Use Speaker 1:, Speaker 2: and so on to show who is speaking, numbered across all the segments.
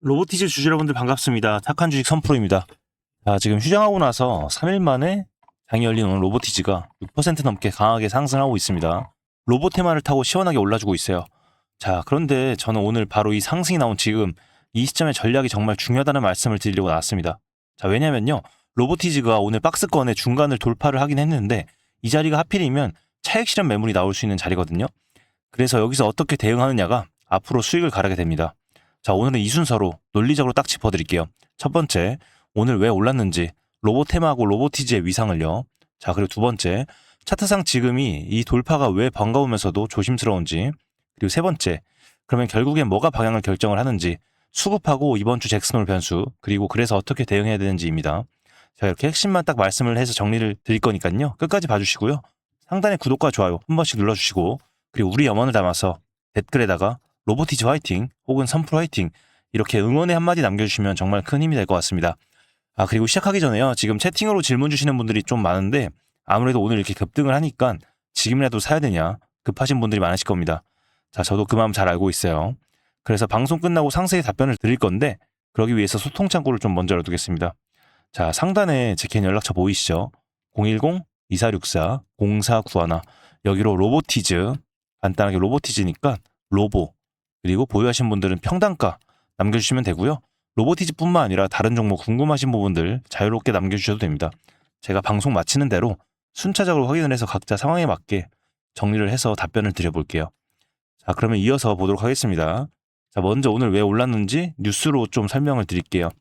Speaker 1: 로보티즈 주주 여러분들 반갑습니다. 착한 주식 선프로입니다. 지금 휴장하고 나서 3일 만에 장이 열린 오늘 로보티즈가 6% 넘게 강하게 상승하고 있습니다. 로봇 테마를 타고 시원하게 올라주고 있어요. 그런데 저는 오늘 바로 이 상승이 나온 지금 이 시점의 전략이 정말 중요하다는 말씀을 드리려고 나왔습니다. 왜냐면요. 로보티즈가 오늘 박스권의 중간을 돌파를 하긴 했는데 이 자리가 하필이면 차익 실현 매물이 나올 수 있는 자리거든요. 그래서 여기서 어떻게 대응하느냐가 앞으로 수익을 가르게 됩니다. 오늘은 이 순서로 논리적으로 딱 짚어드릴게요. 첫 번째, 오늘 왜 올랐는지, 로봇 테마하고 로보티즈의 위상을요. 그리고 두 번째, 차트상 지금이 이 돌파가 왜 반가우면서도 조심스러운지, 그리고 세 번째, 그러면 결국엔 뭐가 방향을 결정을 하는지, 수급하고 이번 주 잭슨홀 변수, 그리고 그래서 어떻게 대응해야 되는지입니다. 이렇게 핵심만 딱 말씀을 해서 정리를 드릴 거니까요. 끝까지 봐주시고요. 상단에 구독과 좋아요 한 번씩 눌러주시고, 그리고 우리 염원을 담아서 댓글에다가 로보티즈 화이팅 혹은 선프로 화이팅 이렇게 응원의 한마디 남겨주시면 정말 큰 힘이 될 것 같습니다. 그리고 시작하기 전에요. 지금 채팅으로 질문 주시는 분들이 좀 많은데 아무래도 오늘 이렇게 급등을 하니까 지금이라도 사야 되냐 급하신 분들이 많으실 겁니다. 저도 그 마음 잘 알고 있어요. 그래서 방송 끝나고 상세히 답변을 드릴 건데 그러기 위해서 소통 창구를 좀 먼저 열어두겠습니다. 상단에 제 개인 연락처 보이시죠? 010-2464-0491 여기로 로보티즈 간단하게 로보티즈니까 로보 그리고 보유하신 분들은 평단가 남겨주시면 되고요. 로보티즈뿐만 아니라 다른 종목 궁금하신 부분들 자유롭게 남겨주셔도 됩니다. 제가 방송 마치는 대로 순차적으로 확인을 해서 각자 상황에 맞게 정리를 해서 답변을 드려볼게요. 그러면 이어서 보도록 하겠습니다. 먼저 오늘 왜 올랐는지 뉴스로 좀 설명을 드릴게요.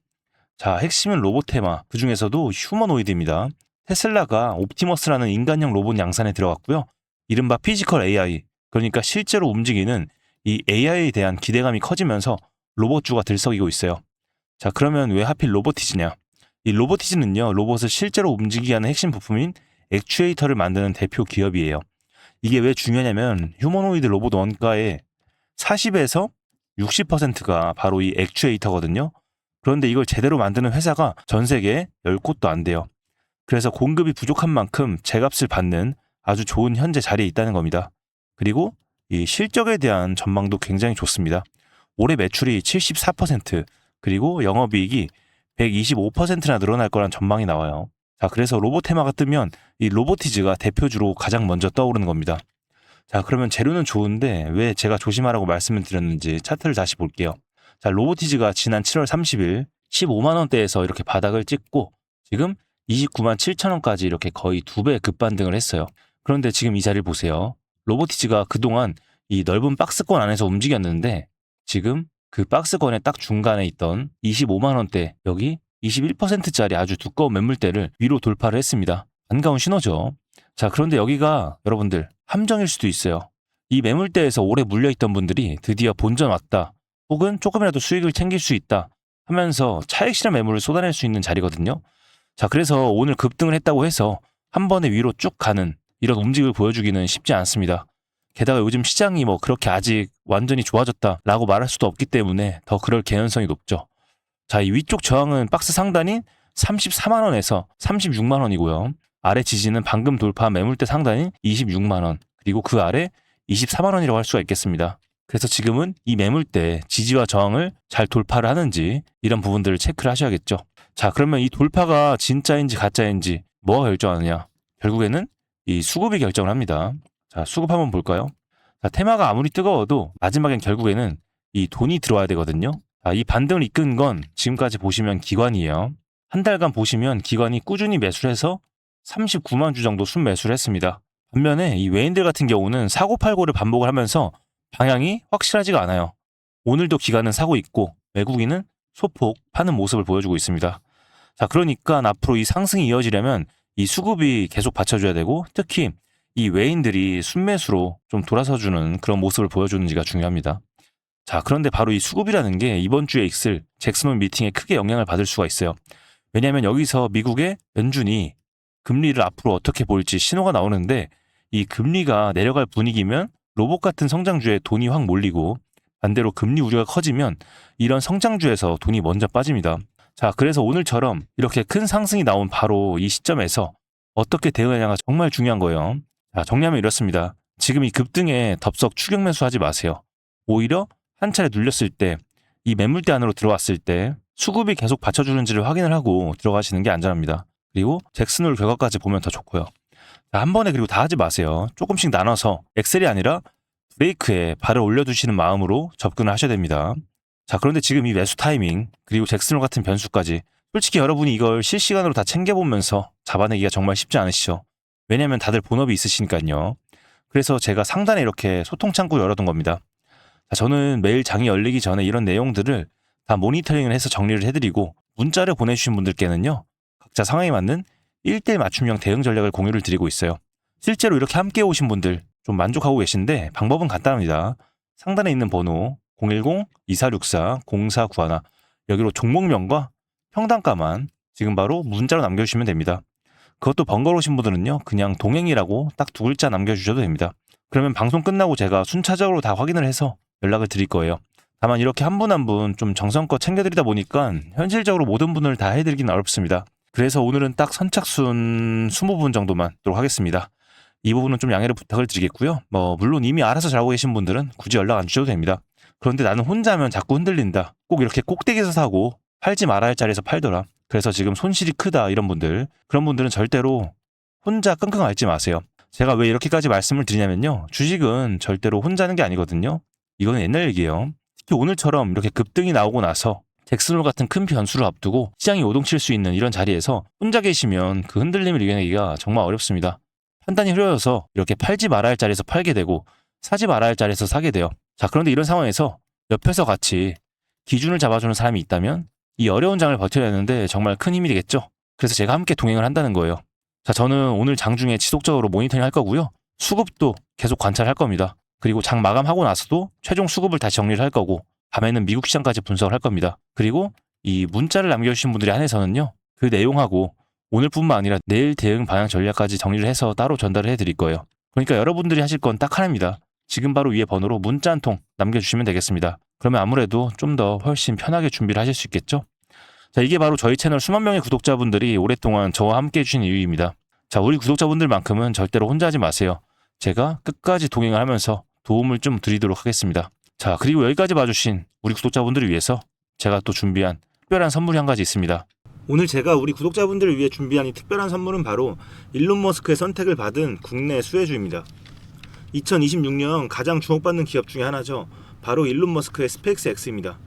Speaker 1: 핵심은 로봇 테마, 그 중에서도 휴머노이드입니다. 테슬라가 옵티머스라는 인간형 로봇 양산에 들어갔고요. 이른바 피지컬 AI, 그러니까 실제로 움직이는 이 AI에 대한 기대감이 커지면서 로봇주가 들썩이고 있어요. 그러면 왜 하필 로보티즈냐? 이 로보티즈는요, 로봇을 실제로 움직이게 하는 핵심 부품인 액추에이터를 만드는 대표 기업이에요. 이게 왜 중요하냐면 휴머노이드 로봇 원가의 40에서 60%가 바로 이 액추에이터거든요. 그런데 이걸 제대로 만드는 회사가 전 세계에 10곳도 안 돼요. 그래서 공급이 부족한 만큼 제값을 받는 아주 좋은 현재 자리에 있다는 겁니다. 그리고 이 실적에 대한 전망도 굉장히 좋습니다. 올해 매출이 74%, 그리고 영업이익이 125%나 늘어날 거란 전망이 나와요. 그래서 로봇 테마가 뜨면 이 로보티즈가 대표주로 가장 먼저 떠오르는 겁니다. 그러면 재료는 좋은데 왜 제가 조심하라고 말씀을 드렸는지 차트를 다시 볼게요. 로보티즈가 지난 7월 30일 15만 원대에서 이렇게 바닥을 찍고 지금 29만 7천 원까지 이렇게 거의 2배 급반등을 했어요. 그런데 지금 이 자리를 보세요. 로보티즈가 그동안 이 넓은 박스권 안에서 움직였는데 지금 그 박스권의 딱 중간에 있던 25만 원대 여기 21%짜리 아주 두꺼운 매물대를 위로 돌파를 했습니다. 반가운 신호죠. 그런데 여기가 여러분들 함정일 수도 있어요. 이 매물대에서 오래 물려있던 분들이 드디어 본전 왔다 혹은 조금이라도 수익을 챙길 수 있다 하면서 차익 실현 매물을 쏟아낼 수 있는 자리거든요. 그래서 오늘 급등을 했다고 해서 한 번에 위로 쭉 가는 이런 움직임을 보여주기는 쉽지 않습니다. 게다가 요즘 시장이 그렇게 아직 완전히 좋아졌다라고 말할 수도 없기 때문에 더 그럴 개연성이 높죠. 이 위쪽 저항은 박스 상단인 34만 원에서 36만 원이고요. 아래 지지는 방금 돌파한 매물대 상단인 26만 원, 그리고 그 아래 24만 원이라고 할 수가 있겠습니다. 그래서 지금은 이 매물대 지지와 저항을 잘 돌파를 하는지 이런 부분들을 체크를 하셔야겠죠. 그러면 이 돌파가 진짜인지 가짜인지 뭐가 결정하느냐? 결국에는 이 수급이 결정을 합니다. 수급 한번 볼까요? 테마가 아무리 뜨거워도 마지막엔 결국에는 이 돈이 들어와야 되거든요. 이 반등을 이끈 건 지금까지 보시면 기관이에요. 한 달간 보시면 기관이 꾸준히 매수를 해서 39만 주 정도 순매수를 했습니다. 반면에 이 외인들 같은 경우는 사고팔고를 반복을 하면서 방향이 확실하지가 않아요. 오늘도 기관은 사고 있고 외국인은 소폭 파는 모습을 보여주고 있습니다. 그러니까 앞으로 이 상승이 이어지려면 이 수급이 계속 받쳐줘야 되고 특히 이 외인들이 순매수로 좀 돌아서주는 그런 모습을 보여주는지가 중요합니다. 그런데 바로 이 수급이라는 게 이번 주에 있을 잭슨홀 미팅에 크게 영향을 받을 수가 있어요. 왜냐하면 여기서 미국의 연준이 금리를 앞으로 어떻게 볼지 신호가 나오는데 이 금리가 내려갈 분위기면 로봇 같은 성장주에 돈이 확 몰리고 반대로 금리 우려가 커지면 이런 성장주에서 돈이 먼저 빠집니다. 그래서 오늘처럼 이렇게 큰 상승이 나온 바로 이 시점에서 어떻게 대응하냐가 정말 중요한 거예요. 정리하면 이렇습니다. 지금 이 급등에 덥석 추격 매수하지 마세요. 오히려 한 차례 눌렸을 때 이 매물대 안으로 들어왔을 때 수급이 계속 받쳐주는지를 확인을 하고 들어가시는 게 안전합니다. 그리고 잭슨홀 결과까지 보면 더 좋고요. 자, 한 번에 그리고 다 하지 마세요. 조금씩 나눠서 엑셀이 아니라 브레이크에 발을 올려두시는 마음으로 접근을 하셔야 됩니다. 자, 그런데 지금 이 매수 타이밍 그리고 잭슨홀 같은 변수까지 솔직히 여러분이 이걸 실시간으로 다 챙겨보면서 잡아내기가 정말 쉽지 않으시죠. 왜냐하면 다들 본업이 있으시니까요. 그래서 제가 상단에 이렇게 소통 창구 열어둔 겁니다. 자, 저는 매일 장이 열리기 전에 이런 내용들을 다 모니터링을 해서 정리를 해드리고 문자를 보내주신 분들께는요. 각자 상황에 맞는 1대1 맞춤형 대응 전략을 공유를 드리고 있어요. 실제로 이렇게 함께 오신 분들 좀 만족하고 계신데 방법은 간단합니다. 상단에 있는 번호 010-2464-0491 여기로 종목명과 평단가만 지금 바로 문자로 남겨주시면 됩니다. 그것도 번거로우신 분들은요. 그냥 동행이라고 딱 2글자 남겨주셔도 됩니다. 그러면 방송 끝나고 제가 순차적으로 다 확인을 해서 연락을 드릴 거예요. 다만 이렇게 한 분 한 분 좀 정성껏 챙겨드리다 보니까 현실적으로 모든 분을 다 해드리기는 어렵습니다. 그래서 오늘은 딱 선착순 20분 정도만 하도록 하겠습니다. 이 부분은 좀 양해를 부탁을 드리겠고요. 물론 이미 알아서 잘하고 계신 분들은 굳이 연락 안 주셔도 됩니다. 그런데 나는 혼자면 자꾸 흔들린다. 꼭 이렇게 꼭대기에서 사고 팔지 말아야 할 자리에서 팔더라. 그래서 지금 손실이 크다 이런 분들, 그런 분들은 절대로 혼자 끙끙 앓지 마세요. 제가 왜 이렇게까지 말씀을 드리냐면요. 주식은 절대로 혼자 하는 게 아니거든요. 이거는 옛날 얘기예요. 특히 오늘처럼 이렇게 급등이 나오고 나서 잭슨홀 같은 큰 변수를 앞두고 시장이 요동칠 수 있는 이런 자리에서 혼자 계시면 그 흔들림을 이겨내기가 정말 어렵습니다. 판단이 흐려져서 이렇게 팔지 말아야 할 자리에서 팔게 되고 사지 말아야 할 자리에서 사게 돼요. 자, 그런데 이런 상황에서 옆에서 같이 기준을 잡아주는 사람이 있다면 이 어려운 장을 버텨내는데 정말 큰 힘이 되겠죠. 그래서 제가 함께 동행을 한다는 거예요. 자, 저는 오늘 장 중에 지속적으로 모니터링 할 거고요. 수급도 계속 관찰할 겁니다. 그리고 장 마감하고 나서도 최종 수급을 다시 정리를 할 거고 밤에는 미국 시장까지 분석을 할 겁니다. 그리고 이 문자를 남겨주신 분들에 한해서는요. 그 내용하고 오늘뿐만 아니라 내일 대응 방향 전략까지 정리를 해서 따로 전달을 해드릴 거예요. 그러니까 여러분들이 하실 건 딱 하나입니다. 지금 바로 위에 번호로 문자 한 통 남겨주시면 되겠습니다. 그러면 아무래도 좀 더 훨씬 편하게 준비를 하실 수 있겠죠? 자, 이게 바로 저희 채널 수만 명의 구독자분들이 오랫동안 저와 함께 해주신 이유입니다. 자, 우리 구독자분들만큼은 절대로 혼자 하지 마세요. 제가 끝까지 동행을 하면서 도움을 좀 드리도록 하겠습니다. 자, 그리고 여기까지 봐주신 우리 구독자분들을 위해서 제가 또 준비한 특별한 선물이 한 가지 있습니다. 오늘 제가 우리 구독자분들을 위해 준비한 이 특별한 선물은 바로 일론 머스크의 선택을 받은 국내 수혜주입니다. 2026년 가장 주목받는 기업 중에 하나죠. 바로 일론 머스크의 스페이스X입니다.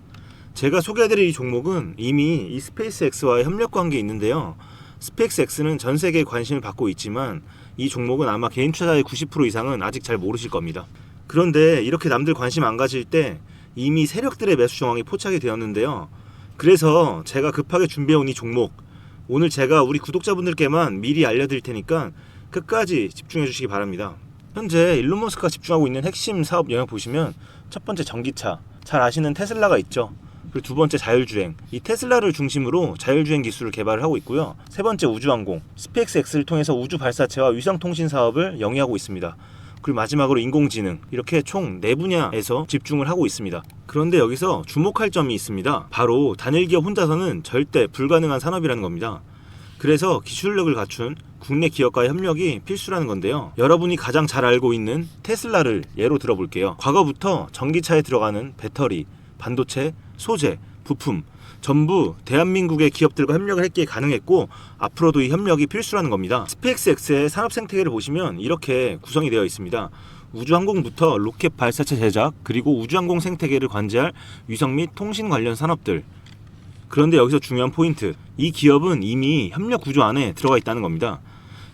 Speaker 1: 제가 소개해드릴 이 종목은 이미 이 스페이스X와의 협력 관계에 있는데요. 스페이스X는 전 세계에 관심을 받고 있지만 이 종목은 아마 개인 투자자의 90% 이상은 아직 잘 모르실 겁니다. 그런데 이렇게 남들 관심 안 가질 때 이미 세력들의 매수 정황이 포착이 되었는데요. 그래서 제가 급하게 준비해온 이 종목, 오늘 제가 우리 구독자분들께만 미리 알려드릴 테니까 끝까지 집중해 주시기 바랍니다. 현재 일론 머스크가 집중하고 있는 핵심 사업 영역 보시면 첫 번째 전기차, 잘 아시는 테슬라가 있죠. 그리고 두 번째 자율주행, 이 테슬라를 중심으로 자율주행 기술을 개발을 하고 있고요. 세 번째 우주항공, 스페이스X를 통해서 우주 발사체와 위성통신 사업을 영위하고 있습니다. 그리고 마지막으로 인공지능, 이렇게 총 4분야에서 집중을 하고 있습니다. 그런데 여기서 주목할 점이 있습니다. 바로 단일 기업 혼자서는 절대 불가능한 산업이라는 겁니다. 그래서 기술력을 갖춘 국내 기업과의 협력이 필수라는 건데요. 여러분이 가장 잘 알고 있는 테슬라를 예로 들어볼게요. 과거부터 전기차에 들어가는 배터리, 반도체, 소재, 부품 전부 대한민국의 기업들과 협력을 했기에 가능했고 앞으로도 이 협력이 필수라는 겁니다. 스페이스X의 산업 생태계를 보시면 이렇게 구성이 되어 있습니다. 우주항공부터 로켓 발사체 제작, 그리고 우주항공 생태계를 관제할 위성 및 통신 관련 산업들. 그런데 여기서 중요한 포인트, 이 기업은 이미 협력 구조 안에 들어가 있다는 겁니다.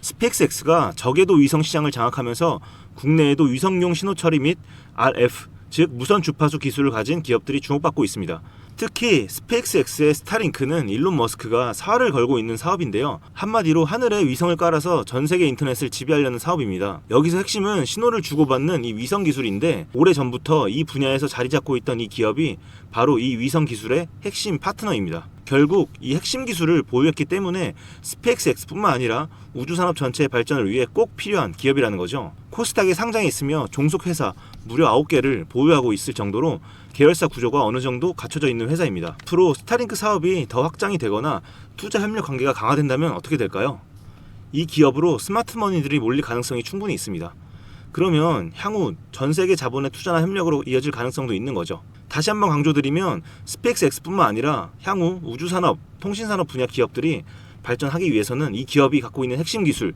Speaker 1: 스페이스X가 저궤도 위성 시장을 장악하면서 국내에도 위성용 신호 처리 및 RF, 즉 무선 주파수 기술을 가진 기업들이 주목받고 있습니다. 특히 스페이스X의 스타링크는 일론 머스크가 사활을 걸고 있는 사업인데요. 한마디로 하늘에 위성을 깔아서 전 세계 인터넷을 지배하려는 사업입니다. 여기서 핵심은 신호를 주고받는 이 위성 기술인데 오래전부터 이 분야에서 자리 잡고 있던 이 기업이 바로 이 위성 기술의 핵심 파트너입니다. 결국 이 핵심 기술을 보유했기 때문에 스페이스X뿐만 아니라 우주산업 전체의 발전을 위해 꼭 필요한 기업이라는 거죠. 코스닥에 상장해 있으며 종속회사 무려 9개를 보유하고 있을 정도로 계열사 구조가 어느 정도 갖춰져 있는 회사입니다. 앞으로 스타링크 사업이 더 확장이 되거나 투자 협력 관계가 강화된다면 어떻게 될까요? 이 기업으로 스마트머니들이 몰릴 가능성이 충분히 있습니다. 그러면 향후 전 세계 자본의 투자나 협력으로 이어질 가능성도 있는 거죠. 다시 한번 강조드리면 스페이스X뿐만 아니라 향후 우주산업, 통신산업 분야 기업들이 발전하기 위해서는 이 기업이 갖고 있는 핵심 기술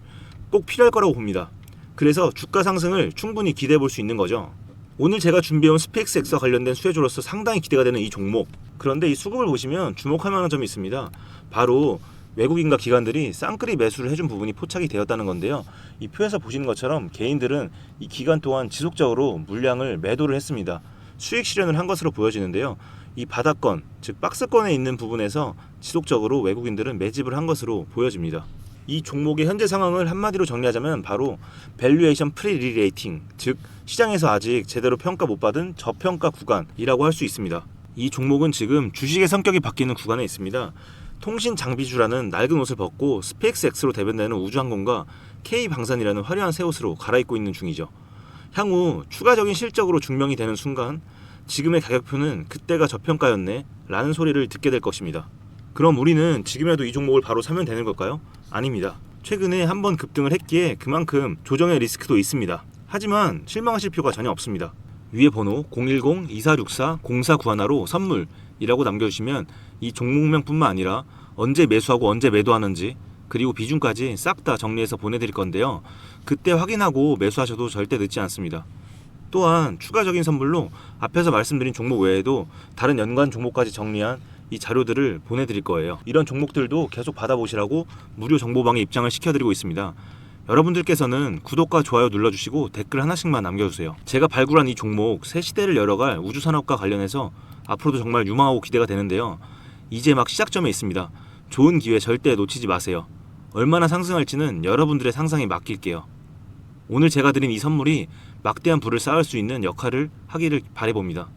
Speaker 1: 꼭 필요할 거라고 봅니다. 그래서 주가 상승을 충분히 기대해 볼 수 있는 거죠. 오늘 제가 준비해온 스페이스X와 관련된 수혜주로서 상당히 기대가 되는 이 종목. 그런데 이 수급을 보시면 주목할 만한 점이 있습니다. 바로 외국인과 기관들이 쌍끌이 매수를 해준 부분이 포착이 되었다는 건데요. 이 표에서 보시는 것처럼 개인들은 이 기간 동안 지속적으로 물량을 매도를 했습니다. 수익 실현을 한 것으로 보여지는데요. 이 바닥권, 즉 박스권에 있는 부분에서 지속적으로 외국인들은 매집을 한 것으로 보여집니다. 이 종목의 현재 상황을 한마디로 정리하자면 바로 밸류에이션 프리리레이팅, 즉 시장에서 아직 제대로 평가 못 받은 저평가 구간이라고 할 수 있습니다. 이 종목은 지금 주식의 성격이 바뀌는 구간에 있습니다. 통신 장비주라는 낡은 옷을 벗고 스페이스X로 대변되는 우주항공과 K방산이라는 화려한 새 옷으로 갈아입고 있는 중이죠. 향후 추가적인 실적으로 증명이 되는 순간 지금의 가격표는 그때가 저평가였네 라는 소리를 듣게 될 것입니다. 그럼 우리는 지금이라도 이 종목을 바로 사면 되는 걸까요? 아닙니다. 최근에 한번 급등을 했기에 그만큼 조정의 리스크도 있습니다. 하지만 실망하실 필요가 전혀 없습니다. 위에 번호 010-2464-0491로 선물이라고 남겨주시면 이 종목명뿐만 아니라 언제 매수하고 언제 매도하는지 그리고 비중까지 싹 다 정리해서 보내드릴 건데요. 그때 확인하고 매수하셔도 절대 늦지 않습니다. 또한 추가적인 선물로 앞에서 말씀드린 종목 외에도 다른 연관 종목까지 정리한 이 자료들을 보내드릴 거예요. 이런 종목들도 계속 받아보시라고 무료 정보방에 입장을 시켜드리고 있습니다. 여러분들께서는 구독과 좋아요 눌러주시고 댓글 하나씩만 남겨주세요. 제가 발굴한 이 종목 새 시대를 열어갈 우주산업과 관련해서 앞으로도 정말 유망하고 기대가 되는데요. 이제 막 시작점에 있습니다. 좋은 기회 절대 놓치지 마세요. 얼마나 상승할지는 여러분들의 상상에 맡길게요. 오늘 제가 드린 이 선물이 막대한 부를 쌓을 수 있는 역할을 하기를 바라봅니다.